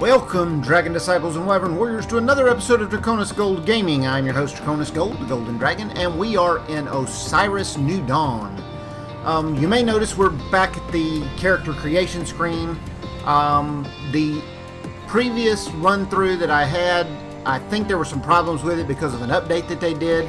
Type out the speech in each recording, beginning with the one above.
Welcome, Dragon Disciples and Wyvern Warriors, to another episode of Draconis Gold Gaming. I'm your host, Draconis Gold, the Golden Dragon, and we are in Osiris New Dawn. You may notice we're back at the character creation screen. The previous run-through that I had, I think there were some problems with it because of an update that they did.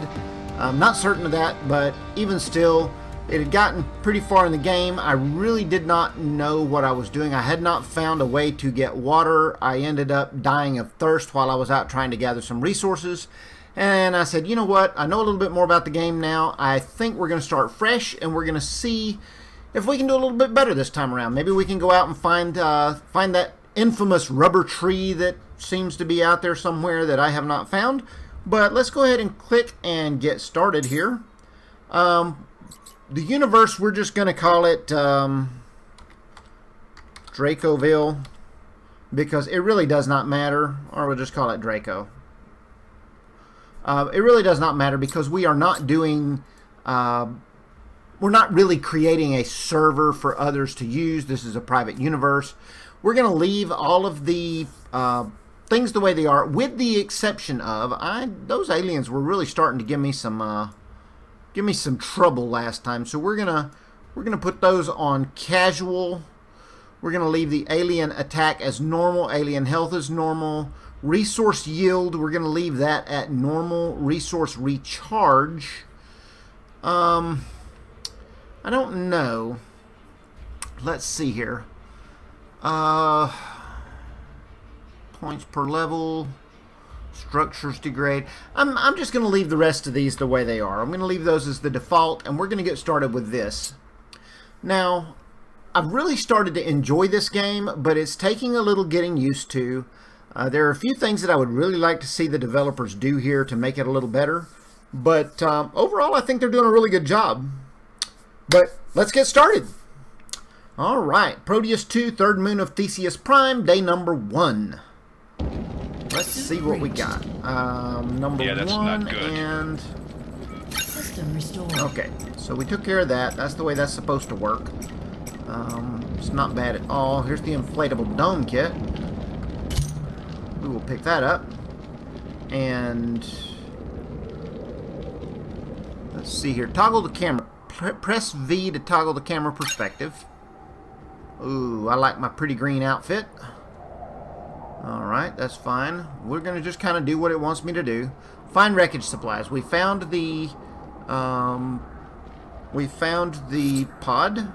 I'm not certain of that, but even still, it had gotten pretty far in the game. I really did not know what I was doing. I had not found a way to get water. I ended up dying of thirst while I was out trying to gather some resources. And I said, you know what? I know a little bit more about the game now. I think we're going to start fresh, and we're going to see if we can do a little bit better this time around. Maybe we can go out and find that infamous rubber tree that seems to be out there somewhere that I have not found. But let's go ahead and click and get started here. The universe, we're just going to call it Dracoville, because it really does not matter, or we'll just call it Draco. It really does not matter because we are not doing, we're not really creating a server for others to use. This is a private universe. We're going to leave all of the things the way they are, with the exception of, those aliens were really starting to give me some trouble last time, so we're gonna put those on casual. We're gonna leave the alien attack as normal, alien health as normal, resource yield, we're gonna leave that at normal, resource recharge. I don't know. Let's see here. Points per level. Structures degrade. I'm just going to leave the rest of these the way they are. I'm going to leave those as the default, and we're going to get started with this. Now, I've really started to enjoy this game, but it's taking a little getting used to. There are a few things that I would really like to see the developers do here to make it a little better. But overall, I think they're doing a really good job. But let's get started. Alright, Proteus 2, third moon of Theseus Prime, day number 1. Let's see what we got. Number one and... System restored. Okay, so we took care of that. That's the way that's supposed to work. It's not bad at all. Here's the inflatable dome kit. We will pick that up. And... let's see here. Toggle the camera. Press V to toggle the camera perspective. Ooh, I like my pretty green outfit. Alright, that's fine. We're going to just kind of do what it wants me to do. Find wreckage supplies. We found the pod.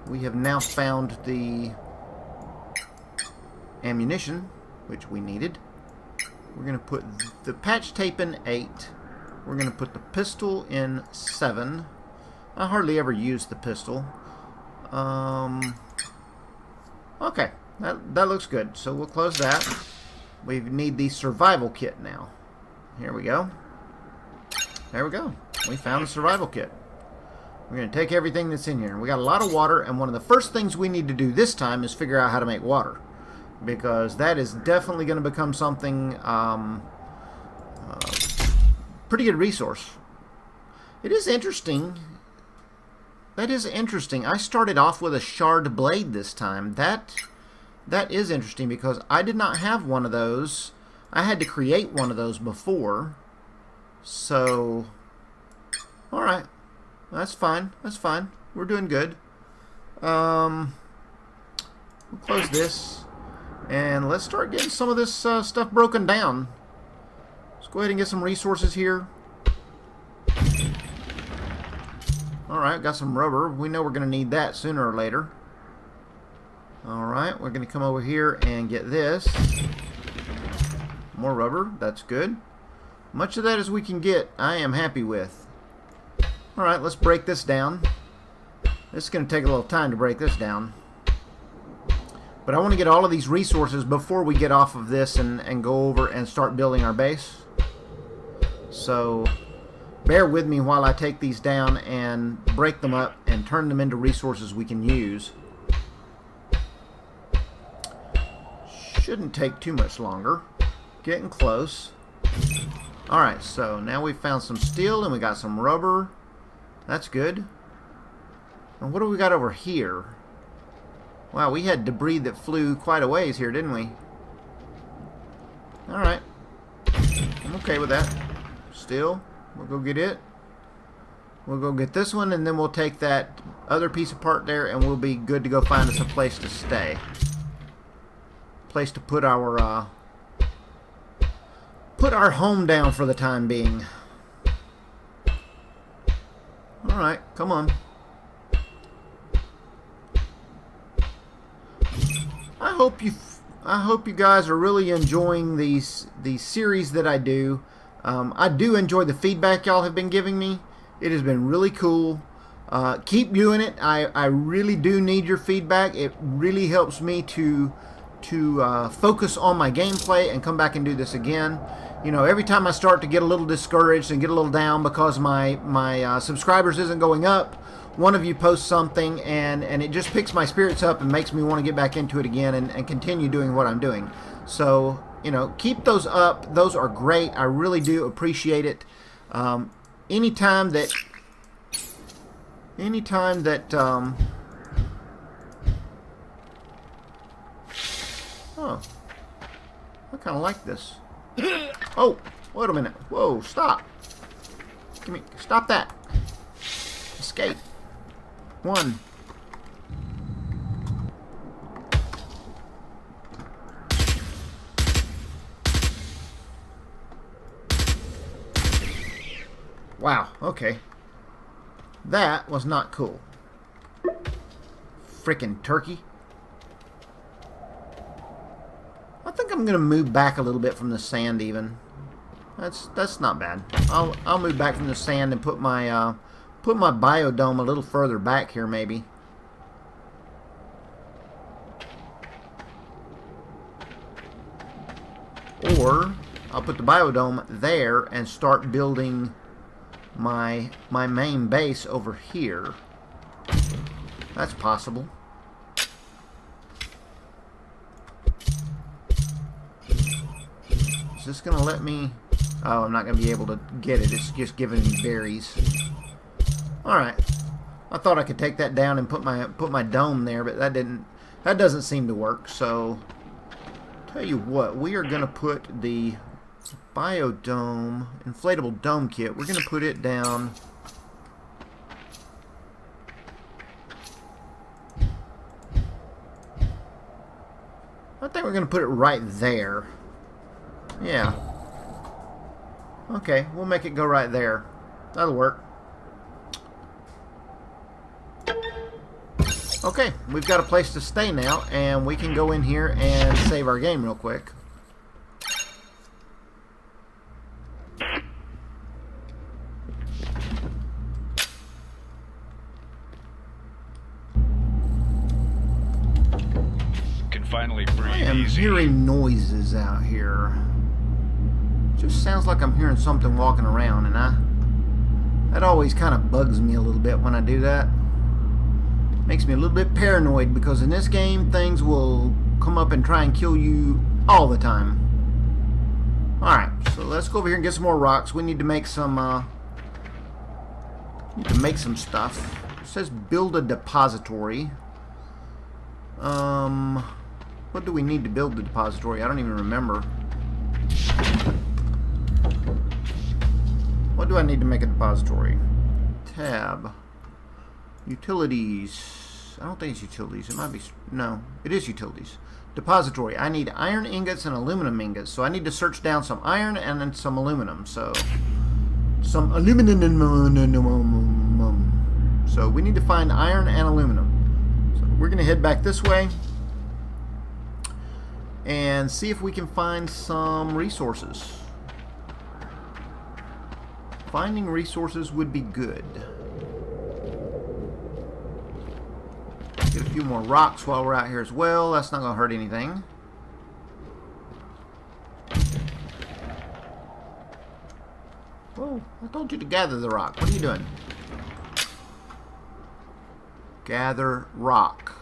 We have now found the ammunition, which we needed. We're going to put the patch tape in 8. We're going to put the pistol in 7. I hardly ever use the pistol. Okay. That looks good. So we'll close that. We need the survival kit now. Here we go. There we go. We found the survival kit. We're going to take everything that's in here. We got a lot of water, and one of the first things we need to do this time is figure out how to make water. Because that is definitely going to become something, pretty good resource. It is interesting. That is interesting. I started off with a shard blade this time. That is interesting because I did not have one of those. I had to create one of those before. So, alright. That's fine. That's fine. We're doing good. We'll close this. And let's start getting some of this stuff broken down. Let's go ahead and get some resources here. Alright, got some rubber. We know we're going to need that sooner or later. Alright, we're going to come over here and get this. More rubber, that's good. Much of that as we can get, I am happy with. Alright, let's break this down. This is going to take a little time to break this down. But I want to get all of these resources before we get off of this and go over and start building our base. So, bear with me while I take these down and break them up and turn them into resources we can use. Shouldn't take too much longer. Getting close. Alright, so now we've found some steel and we got some rubber. That's good. And what do we got over here? Wow, we had debris that flew quite a ways here, didn't we? Alright. I'm okay with that. Still, we'll go get it. We'll go get this one, and then we'll take that other piece apart there, and we'll be good to go find us a place to stay. Place to put our home down for the time being. Alright, come on. I hope you guys are really enjoying these series that I do. I do enjoy the feedback y'all have been giving me. It has been really cool. Keep doing it. I really do need your feedback. It really helps me to focus on my gameplay and come back and do this again. You know, every time I start to get a little discouraged and get a little down because my subscribers isn't going up, one of you posts something and it just picks my spirits up and makes me want to get back into it again and continue doing what I'm doing. So, you know, keep those up. Those are great. I really do appreciate it. Anytime that oh, I kind of like this. Oh, wait a minute. Whoa, stop. Give me, stop that. Escape. One. Wow, okay. That was not cool. Frickin' turkey. I think I'm gonna move back a little bit from the sand even. That's not bad. I'll move back from the sand and put my biodome a little further back here maybe. Or I'll put the biodome there and start building my main base over here. That's possible. Is this gonna let me? Oh, I'm not gonna be able to get it. It's just giving me berries. Alright. I thought I could take that down and put my dome there, but that doesn't seem to work. So tell you what, we are gonna put the biodome inflatable dome kit. We're gonna put it down. I think we're gonna put it right there. Yeah. Okay, we'll make it go right there. That'll work. Okay, we've got a place to stay now, and we can go in here and save our game real quick. Can finally breathe I am easy. hearing noises out here. Just sounds like I'm hearing something walking around, and that always kind of bugs me a little bit when I do that. Makes me a little bit paranoid because in this game things will come up and try and kill you all the time. Alright, so let's go over here and get some more rocks. We need to make some stuff. It says build a depository. What do we need to build the depository? I don't even remember. What do I need to make a depository? Tab. Utilities. I don't think it's utilities. It might be... No, it is utilities. Depository. I need iron ingots and aluminum ingots. So I need to search down some iron and then some aluminum. So, some aluminum. So we need to find iron and aluminum. So we're going to head back this way and see if we can find some resources. Finding resources would be good. Get a few more rocks while we're out here as well. That's not going to hurt anything. Whoa, I told you to gather the rock. What are you doing? Gather rock.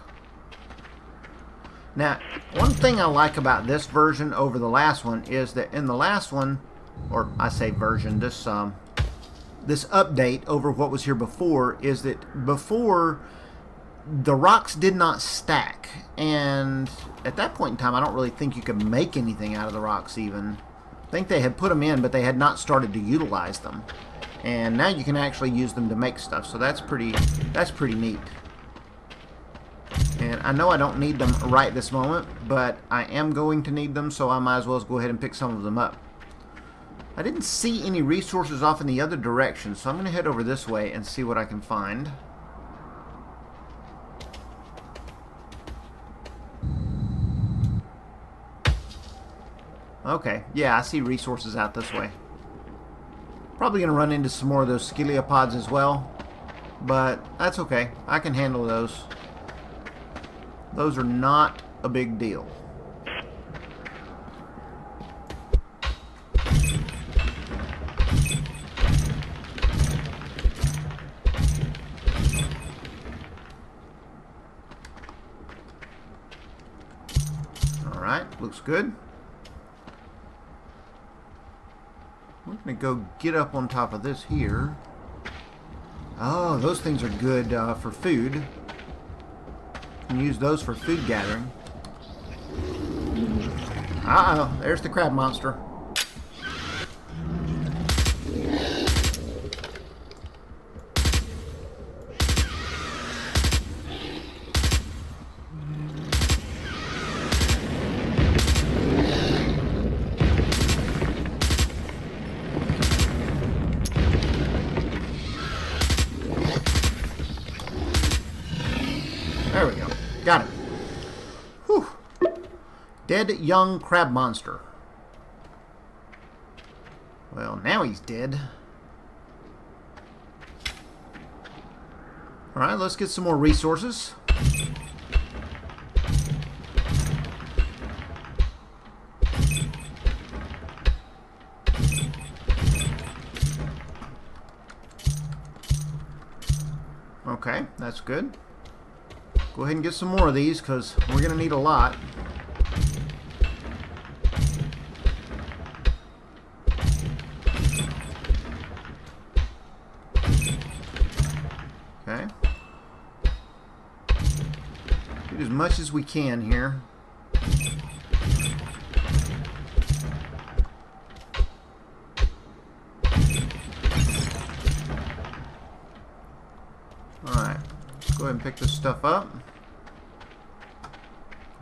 Now, one thing I like about this version over the last one is that in the last one, or I say version, this update over what was here before, is that before the rocks did not stack, and at that point in time I don't really think you could make anything out of the rocks even. I think they had put them in, but they had not started to utilize them, and now you can actually use them to make stuff, so that's pretty neat. And I know I don't need them right this moment, but I am going to need them, so I might as well go ahead and pick some of them up. I didn't see any resources off in the other direction, so I'm going to head over this way and see what I can find. Okay, yeah, I see resources out this way. Probably going to run into some more of those scaliopods as well, but that's okay. I can handle those. Those are not a big deal. Alright, looks good. We're going to go get up on top of this here. Oh, those things are good for food. You can use those for food gathering. Uh-oh, there's the crab monster. There we go. Got him. Whew. Dead young crab monster. Well, now he's dead. Alright, let's get some more resources. Okay, that's good. Go ahead and get some more of these, because we're going to need a lot. Okay. Get as much as we can here. Alright. Go ahead and pick this stuff up.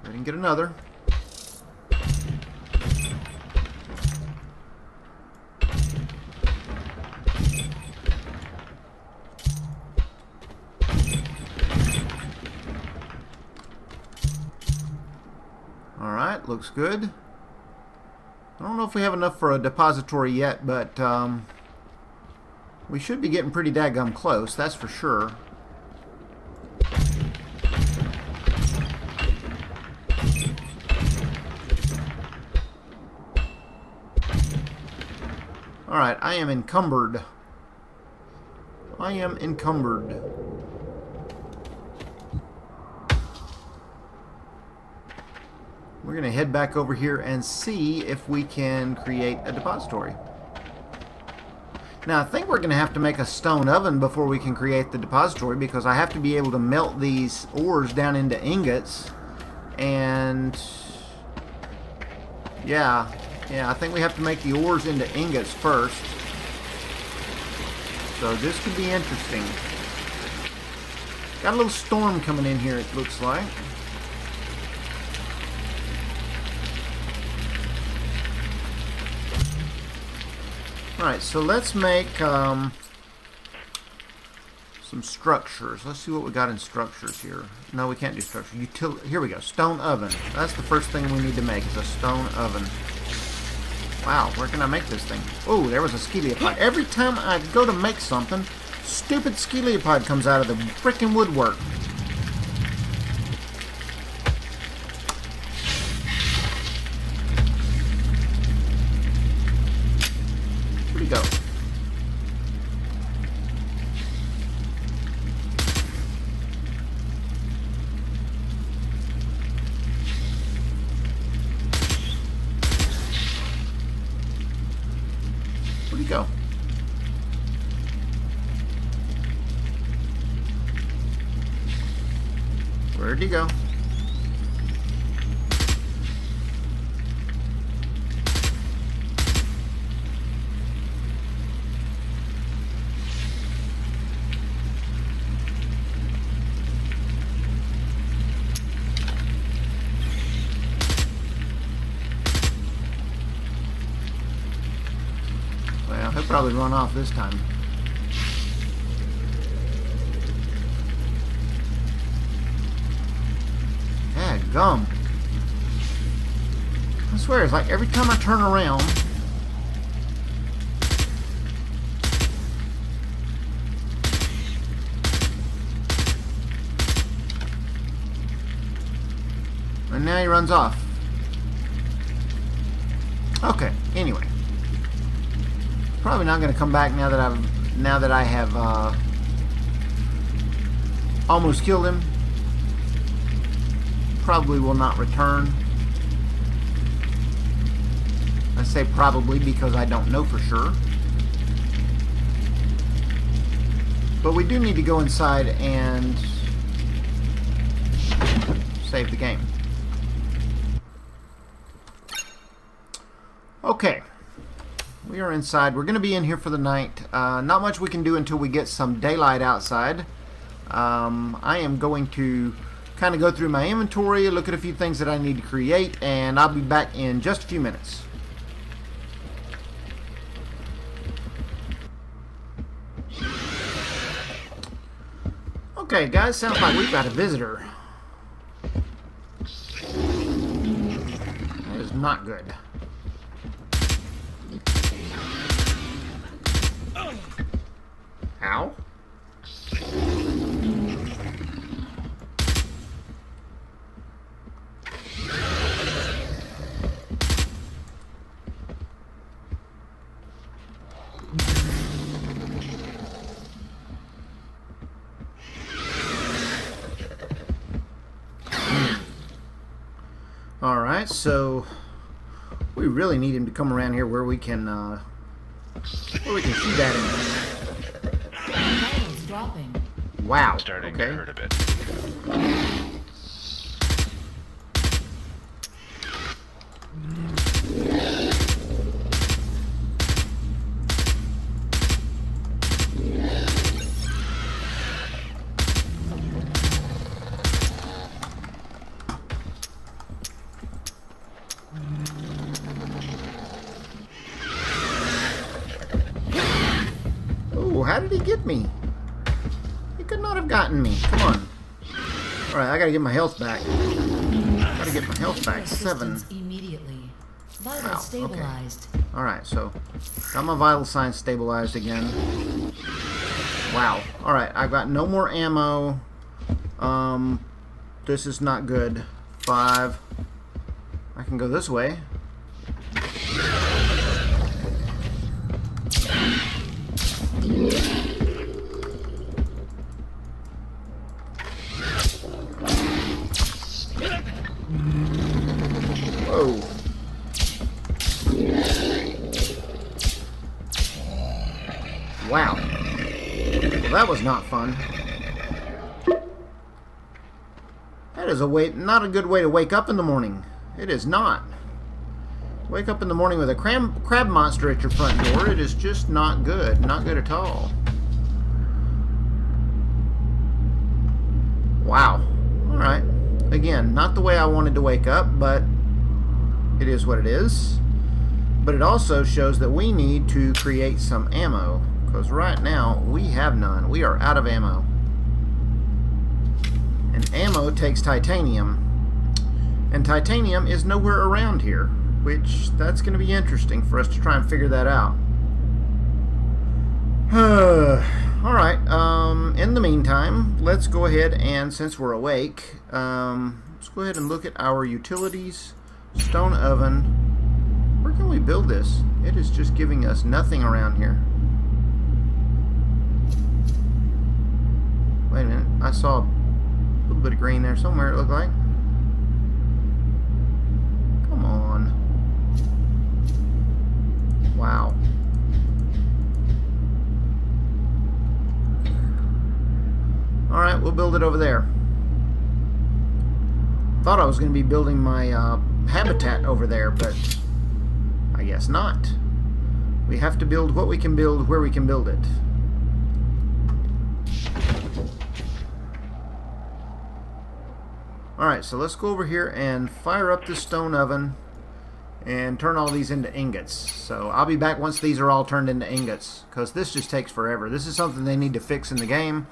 Go ahead and get another. Alright, looks good. I don't know if we have enough for a depository yet, but we should be getting pretty daggum close, that's for sure. Alright, I am encumbered. I am encumbered. We're going to head back over here and see if we can create a depository. Now, I think we're going to have to make a stone oven before we can create the depository, because I have to be able to melt these ores down into ingots. And yeah, I think we have to make the ores into ingots first. So this could be interesting. Got a little storm coming in here, it looks like. Alright, so let's make some structures. Let's see what we got in structures here. No, we can't do structure. Here we go. Stone oven. That's the first thing we need to make, is a stone oven. Wow, where can I make this thing? Oh, there was a sceliopod. Every time I go to make something, stupid sceliopod comes out of the frickin' woodwork. Where'd he go? Where'd he go? Where'd he go? Well, he'll probably run off this time. Gum. I swear, it's like every time I turn around, and now he runs off. Okay, anyway. Probably not going to come back now that I have almost killed him. Probably will not return. I say probably because I don't know for sure. But we do need to go inside and save the game. Okay. We are inside. We're going to be in here for the night. Not much we can do until we get some daylight outside. I am going to kind of go through my inventory, look at a few things that I need to create, and I'll be back in just a few minutes. Okay, guys, sounds like we've got a visitor. That is not good. Ow. Alright, so we really need him to come around here where we can shoot at him. Vitals dropping. Wow. Starting okay. to hurt a bit. How did he get me? He could not have gotten me. Come on. Alright, I gotta get my health back. Gotta get my health back. 7. Immediately. Vital Wow, stabilized. Okay. Alright, so got my vital signs stabilized again. Wow. Alright, I've got no more ammo. This is not good. 5. I can go this way. Whoa. Wow. Well, that was not fun. That is not a good way to wake up in the morning. It is not. Wake up in the morning with a crab monster at your front door. It is just not good. Not good at all. Wow. Alright. Again, not the way I wanted to wake up, but it is what it is. But it also shows that we need to create some ammo, because right now we have none. We are out of ammo. And ammo takes titanium. And titanium is nowhere around here, which that's going to be interesting for us to try and figure that out. Alright, in the meantime, let's go ahead and, since we're awake, let's go ahead and look at our utilities. Stone oven. Where can we build this? It is just giving us nothing around here. Wait a minute, I saw a little bit of green there somewhere, it looked like. Come on. Wow. Alright, we'll build it over there. Thought I was going to be building my habitat over there, but I guess not. We have to build what we can build where we can build it. Alright, so let's go over here and fire up this stone oven and turn all these into ingots. So I'll be back once these are all turned into ingots, because this just takes forever. This is something they need to fix in the game.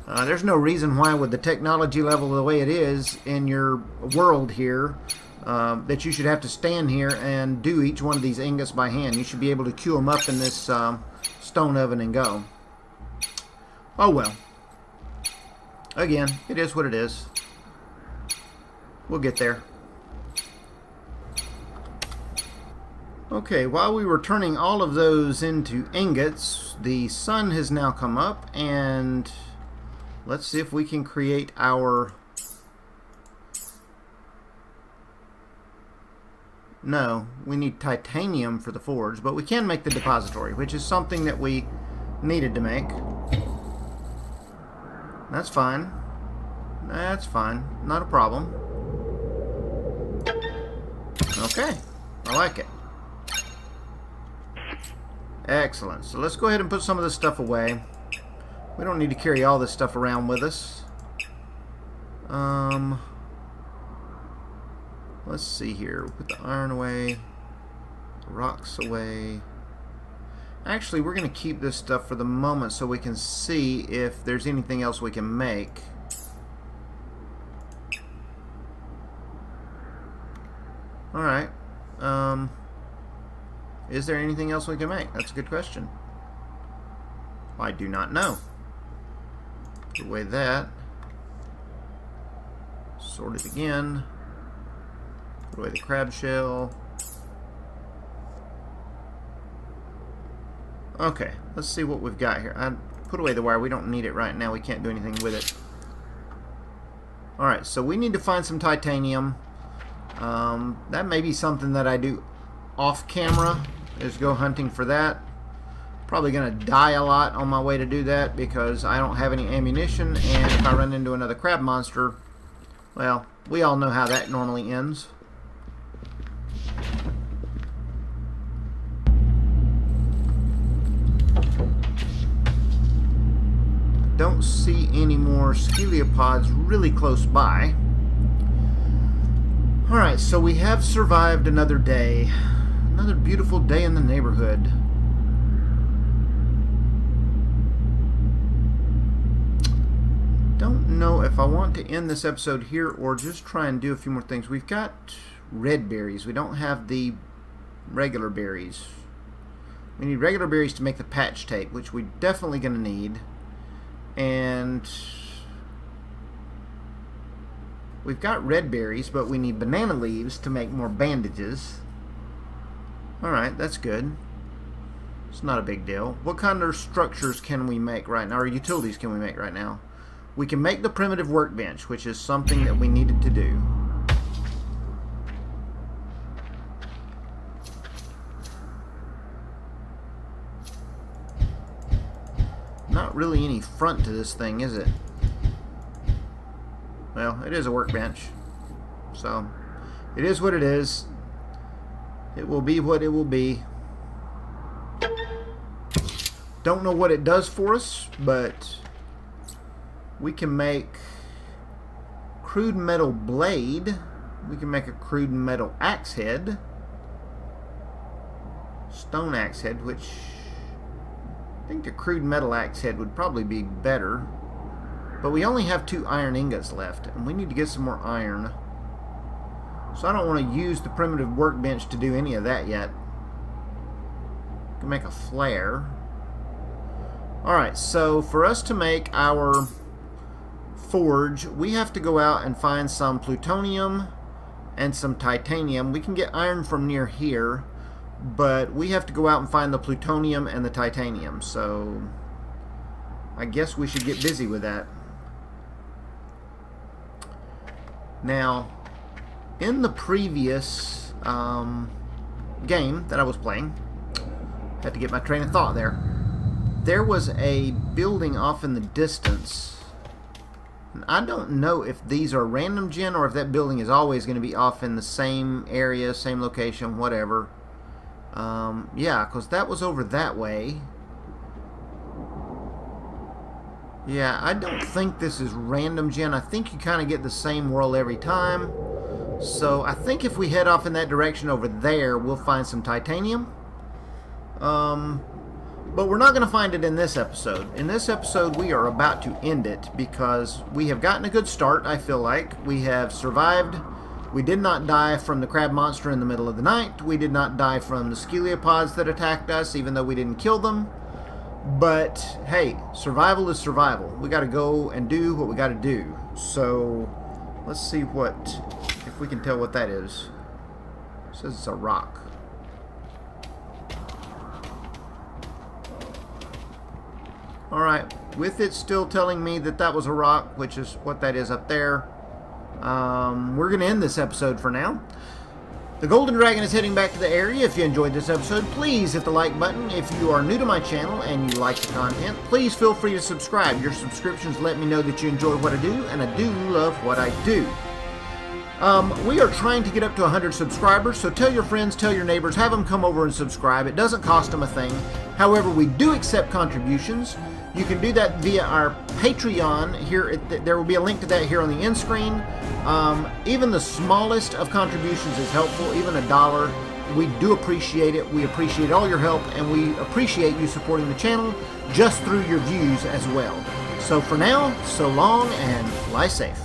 There's no reason why, with the technology level the way it is in your world here, that you should have to stand here and do each one of these ingots by hand. You should be able to queue them up in this stone oven and go. Oh well. Again, it is what it is. We'll get there. Okay, while we were turning all of those into ingots, the sun has now come up, and let's see if we can create our... No, we need titanium for the forge, but we can make the depository, which is something that we needed to make. That's fine. That's fine. Not a problem. Okay, I like it. Excellent. So let's go ahead and put some of this stuff away. We don't need to carry all this stuff around with us. Let's see here. We'll put the iron away, the rocks away. Actually, we're going to keep this stuff for the moment so we can see if there's anything else we can make. Alright. Is there anything else we can make? That's a good question. I do not know. Put away that. Sort it again. Put away the crab shell. Okay, let's see what we've got here. I put away the wire. We don't need it right now. We can't do anything with it. Alright, so we need to find some titanium. That may be something that I do off camera, is go hunting for that. Probably gonna die a lot on my way to do that because I don't have any ammunition, and if I run into another crab monster, well, we all know how that normally ends. Don't see any more scaliopods really close by. Alright, so we have survived another day. Another beautiful day in the neighborhood. Don't know if I want to end this episode here or just try and do a few more things. We've got red berries. We don't have the regular berries. We need regular berries to make the patch tape, which we're definitely going to need. And we've got red berries, but we need banana leaves to make more bandages. Alright, that's good. It's not a big deal. What kind of structures can we make right now, or utilities can we make right now? We can make the primitive workbench, which is something that we needed to do. Not really any front to this thing, is it? Well, it is a workbench. So, it is what it is. It will be what it will be. Don't know what it does for us, but we can make crude metal blade. We can make a crude metal axe head. Stone axe head, which I think a crude metal axe head would probably be better. But we only have 2 iron ingots left, and we need to get some more iron. So I don't want to use the primitive workbench to do any of that yet. We can make a flare. Alright, so for us to make our forge, we have to go out and find some plutonium and some titanium. We can get iron from near here, but we have to go out and find the plutonium and the titanium. So I guess we should get busy with that. Now, in the previous game that I was playing, had to get my train of thought there, there was a building off in the distance. And I don't know if these are random gen or if that building is always going to be off in the same area, same location, whatever. Yeah, because that was over that way. Yeah, I don't think this is random gen. I think you kind of get the same world every time. So I think if we head off in that direction over there, we'll find some titanium. But we're not going to find it in this episode. In this episode, we are about to end it because we have gotten a good start, I feel like. We have survived. We did not die from the crab monster in the middle of the night. We did not die from the scaliopods that attacked us, even though we didn't kill them. But, hey, survival is survival. We got to go and do what we got to do. So, let's see if we can tell what that is. It says it's a rock. Alright, with it still telling me that that was a rock, which is what that is up there, we're going to end this episode for now. The Golden Dragon is heading back to the area. If you enjoyed this episode, please hit the like button. If you are new to my channel and you like the content, please feel free to subscribe. Your subscriptions let me know that you enjoy what I do, and I do love what I do. We are trying to get up to 100 subscribers, so tell your friends, tell your neighbors, have them come over and subscribe. It doesn't cost them a thing. However, we do accept contributions. You can do that via our Patreon. Here, there will be a link to that here on the end screen. Even the smallest of contributions is helpful, even $1. We do appreciate it. We appreciate all your help, and we appreciate you supporting the channel just through your views as well. So for now, so long and fly safe.